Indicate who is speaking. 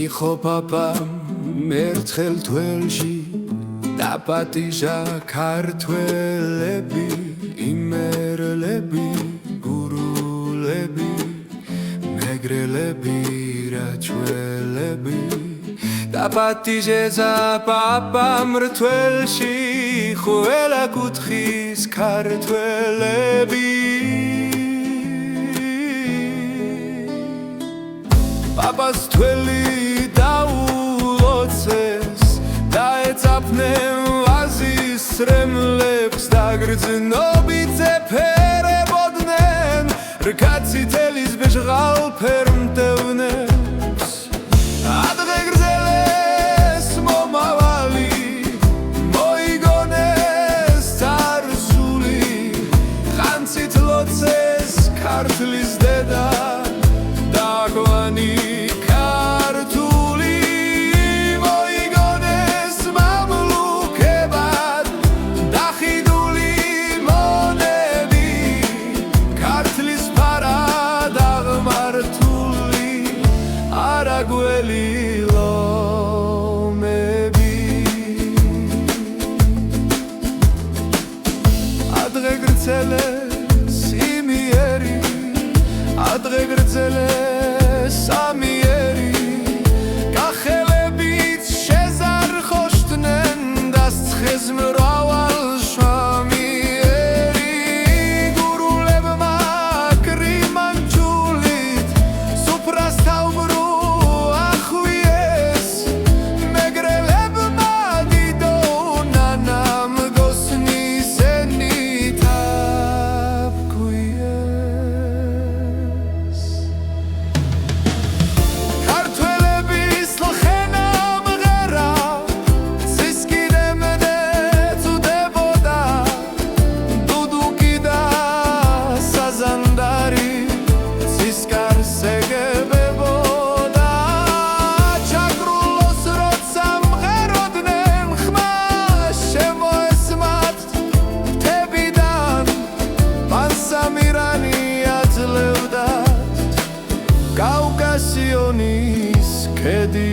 Speaker 1: იყო პაპამ ერთხელ თველში დაპატიჟა ქართველები, იმერლები, გურულები, მეგრელები, რაჭველები. დაპატიჟეცა პაპამ რთველში ყველა კუთხის ქართველები. პაპას თველი დაულოცეს, დაეწაფნენ ვაზის რემლებს, დაგრძნობით ეფერებოდნენ, რკაცითელის ბეჟღალფერ მტევნებს. ადრე გრძელეს მომავალი, მოიგონეს წარსული, ხანცით ლოცეს ქართლის დედა, დაგვანი ქართული, მოიგონეს მამლუქებად, დახიდული მონები, ქართლის ფარად აღმართული, არაგველი ლომები. ადრე გრძელეს იმიერი, ადრე გრძელეს ამიერი, კახელებიც შეზარხოშდნენ დასცხეს მრავალ შვამიერი. გურულებმა კრიმანჩულით სუფრას თავბრუ ახვიეს, მეგრელებმა დიდო ნანამ გოსნის ენით აფქვიეს. ქართველების ლხენა მღერა ცისკიდემდე წუდებოდა, დუდუკი და საზანდარი ცისკარს ეგებებოდა. ჩაგრულოს როცა მღეროდნენ, ხმა შემოესმათ მთებიდან, პანსამირანი აძლევდათ კავკასიონის ქედი.